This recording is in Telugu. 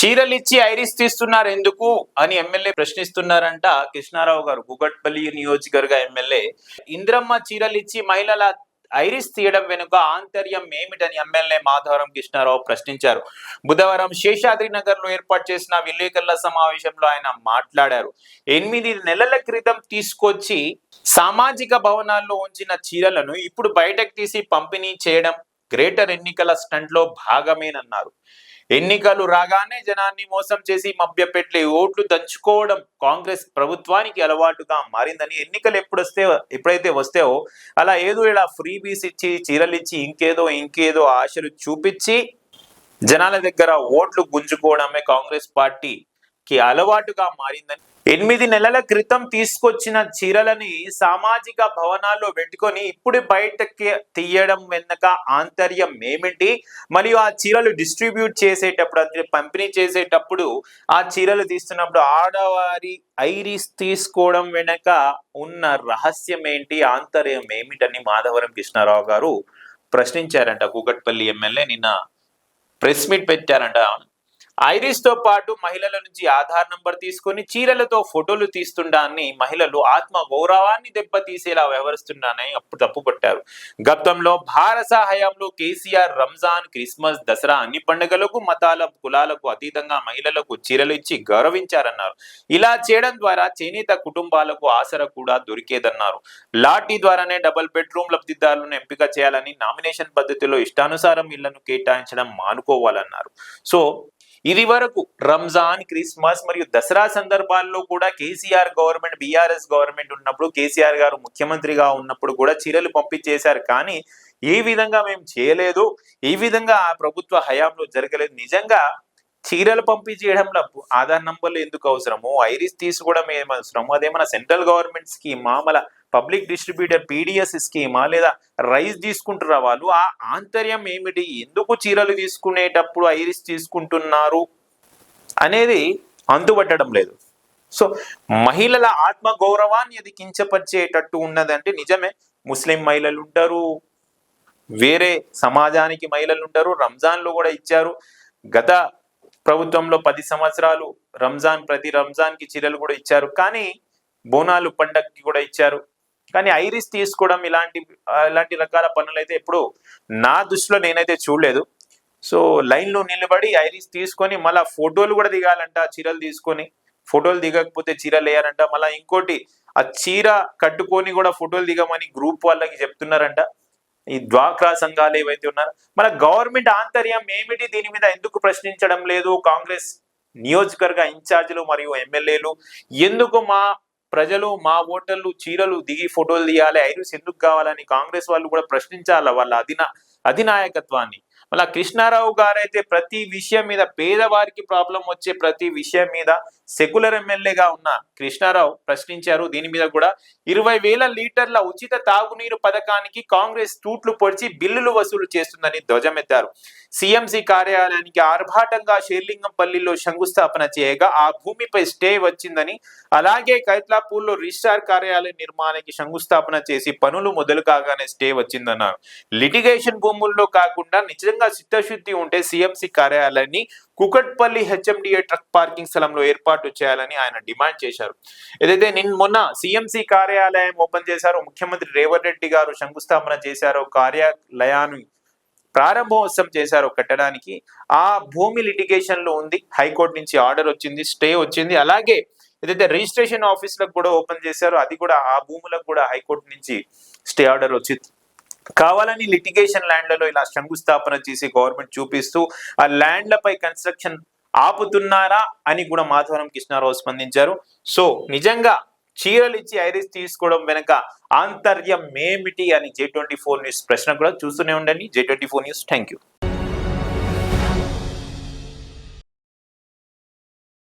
చీరలిచ్చి ఐరిస్ తీస్తున్నారు ఎందుకు అని ఎమ్మెల్యే ప్రశ్నిస్తున్నారంట కృష్ణారావు గారు. కూకట్పల్లి నియోజకవర్గ ఎమ్మెల్యే ఇంద్రమ్మ చీరలిచ్చి మహిళల ఐరిస్ తీయడం వెనుక ఆంతర్యం ఏమిటని ఎమ్మెల్యే మాధవరం కృష్ణారావు ప్రశ్నించారు. బుధవారం శేషాద్రి నగర్ లో ఏర్పాటు చేసిన విలేకరుల సమావేశంలో ఆయన మాట్లాడారు. 8 నెలల క్రితం తీసుకొచ్చి సామాజిక భవనాల్లో ఉంచిన చీరలను ఇప్పుడు బయటకు తీసి పంపిణీ చేయడం గ్రేటర్ ఎన్నికల స్టంట్ లో భాగమేనన్నారు. ఎన్నికలు రాగానే జనాన్ని మోసం చేసి మభ్యపెట్టి ఓట్లు దంచుకోవడం కాంగ్రెస్ ప్రభుత్వానికి అలవాటుగా మారిందని, ఎన్నికలు ఎప్పుడైతే వస్తాయో అలా ఇలా ఫ్రీబీస్ ఇచ్చి చీరలిచ్చి ఇంకేదో ఆశలు చూపించి జనాల దగ్గర ఓట్లు గుంజుకోవడమే కాంగ్రెస్ పార్టీకి అలవాటుగా మారిందని, 8 నెలల క్రితం తీసుకొచ్చిన చీరలని సామాజిక భవనాల్లో పెట్టుకొని ఇప్పుడు బయటకి తీయడం వెనుక ఆంతర్యం ఏమిటి, మరియు ఆ చీరలు డిస్ట్రిబ్యూట్ చేసేటప్పుడు అంటే పంపిణీ చేసేటప్పుడు ఆ చీరలు తీస్తున్నప్పుడు ఆడవారి ఐరిస్ తీసుకోవడం వెనక ఉన్న రహస్యం ఏంటి, ఆంతర్యం ఏమిటని మాధవరం కృష్ణారావు గారు ప్రశ్నించారంట. కూకట్పల్లి ఎమ్మెల్యే నిన్న ప్రెస్ మీట్ పెట్టారంట. ఐరిస్ తో పాటు మహిళల నుంచి ఆధార్ నంబర్ తీసుకొని చీరలతో ఫోటోలు తీస్తుండాన్ని మహిళలు ఆత్మ గౌరవాన్ని దెబ్బతీసేలా వ్యవహరిస్తున్నారని అప్పుడు తప్పుపట్టారు. గతంలో భారత హయాంలో కేసీఆర్ రంజాన్, క్రిస్మస్, దసరా అన్ని పండుగలకు మతాల కులాలకు అతీతంగా మహిళలకు చీరలు ఇచ్చి గౌరవించారన్నారు. ఇలా చేయడం ద్వారా చేనేత కుటుంబాలకు ఆసరా కూడా దొరికేదన్నారు. లాఠీ ద్వారానే డబుల్ బెడ్రూమ్ లబ్ధిదారులను ఎంపిక చేయాలని, నామినేషన్ పద్ధతిలో ఇష్టానుసారం ఇళ్లను కేటాయించడం మానుకోవాలన్నారు. సో ఇది వరకు రంజాన్, క్రిస్మస్ మరియు దసరా సందర్భాల్లో కూడా కేసీఆర్ గవర్నమెంట్, బీఆర్ఎస్ గవర్నమెంట్ ఉన్నప్పుడు, కేసీఆర్ గారు ముఖ్యమంత్రిగా ఉన్నప్పుడు కూడా చీరలు పంపించేశారు. కానీ ఈ విధంగా మేము చేయలేదు, ఈ విధంగా ఆ ప్రభుత్వ హయాంలో జరగలేదు. నిజంగా చీరలు పంపించేయడంలో ఆధార్ నంబర్లు ఎందుకు అవసరము, ఐరిస్ తీసుకోవడం ఏమవసరము, అదేమన్నా సెంట్రల్ గవర్నమెంట్ స్కీమా, మళ్ళీ పబ్లిక్ డిస్ట్రిబ్యూటర్ పీడిఎస్ స్కీమా, లేదా రైస్ తీసుకుంటున్న వాళ్ళు ఆ ఆంతర్యం ఏమిటి, ఎందుకు చీరలు తీసుకునేటప్పుడు ఐరిస్ తీసుకుంటున్నారు అనేది అంతుపట్టడం లేదు. సో మహిళల ఆత్మ గౌరవాన్ని అది కించపరిచేటట్టు ఉన్నదంటే నిజమే. ముస్లిం మహిళలు ఉంటారు, వేరే సమాజానికి మహిళలు ఉంటారు. రంజాన్లో కూడా ఇచ్చారు. గత ప్రభుత్వంలో 10 సంవత్సరాలు ప్రతి రంజాన్కి చీరలు కూడా ఇచ్చారు. కానీ బోనాలు పండగకి కూడా ఇచ్చారు. కానీ ఐరిస్ తీసుకోవడం ఇలాంటి రకాల పనులు అయితే ఎప్పుడు నా దృష్టిలో నేనైతే చూడలేదు. సో లైన్లో నిలబడి ఐరిస్ తీసుకొని మళ్ళీ ఫోటోలు కూడా దిగాలంట. చీరలు తీసుకొని ఫోటోలు దిగకపోతే చీరలు వేయాలంట. మళ్ళీ ఇంకోటి, ఆ చీర కట్టుకొని కూడా ఫోటోలు దిగమని గ్రూప్ వాళ్ళకి చెప్తున్నారంట ఈ డ్వాక్రా సంఘాలు ఏవైతే ఉన్నారో. మన గవర్నమెంట్ ఆంతర్యం ఏమిటి, దీని మీద ఎందుకు ప్రశ్నించడం లేదు కాంగ్రెస్ నియోజకవర్గ ఇన్ఛార్జీలు మరియు ఎమ్మెల్యేలు? ఎందుకు మా ప్రజలు, మా ఓటర్లు చీరలు దిగి ఫోటోలు తీయాలి, ఐరిస్ ఎందుకు కావాలని కాంగ్రెస్ వాళ్ళు కూడా ప్రశ్నించాలి వాళ్ళ అధినాయకత్వాన్ని. మళ్ళీ కృష్ణారావు గారైతే ప్రతి విషయం మీద, పేదవారికి ప్రాబ్లం వచ్చే ప్రతి విషయం మీద సెక్యులర్ ఎమ్మెల్యేగా ఉన్న కృష్ణారావు ప్రశ్నించారు. దీని మీద కూడా 20,000 లీటర్ల ఉచిత తాగునీరు పథకానికి కాంగ్రెస్ తూట్లు పొడిచి బిల్లులు వసూలు చేస్తుందని ధ్వజమెత్తారు. సిఎంసి కార్యాలయానికి ఆర్భాటంగా షేర్లింగంపల్లిలో శంకుస్థాపన చేయగా ఆ భూమిపై స్టే వచ్చిందని, అలాగే కైట్లాపూర్లో రిజిస్ట్రార్ కార్యాలయం నిర్మాణానికి శంకుస్థాపన చేసి పనులు మొదలు కాగానే స్టే వచ్చిందన్నారు. లిటిగేషన్ భూముల్లో కాకుండా నిజంగా చిత్తశుద్ధి ఉంటే సిఎంసి కార్యాలయాన్ని కుకట్పల్లి హెచ్ఎండిఏ ట్రక్ పార్కింగ్ స్థలంలో ఏర్పాటు చేయాలని ఆయన డిమాండ్ చేశారు. ఏదైతే మొన్న సిఎంసి కార్యాలయం ఓపెన్ చేశారో, ముఖ్యమంత్రి రేవంత్ రెడ్డి గారు శంకుస్థాపన చేశారో, కార్యాలయాన్ని ప్రారంభోత్సవం చేశారో కట్టడానికి, ఆ భూమి లిటిగేషన్ లో ఉంది. హైకోర్టు నుంచి ఆర్డర్ వచ్చింది, స్టే వచ్చింది. అలాగే ఏదైతే రిజిస్ట్రేషన్ ఆఫీసులకు కూడా ఓపెన్ చేశారో అది కూడా, ఆ భూములకు కూడా హైకోర్టు నుంచి స్టే ఆర్డర్ వచ్చింది. కావాలని లిటిగేషన్ ల్యాండ్లలో ఇలా శంకుస్థాపన చేసి గవర్నమెంట్ చూపిస్తూ ఆ ల్యాండ్లపై కన్స్ట్రక్షన్ ఆపుతున్నారా అని కూడా మాధవరం కృష్ణారావు స్పందించారు. సో నిజంగా చీరలు ఇచ్చి ఐరిస్ తీసుకోవడం వెనక ఆంతర్యం ఏమిటి అని J24 న్యూస్ ప్రశ్న కూడా చూస్తూనే ఉండండి. J24 news. Thank you.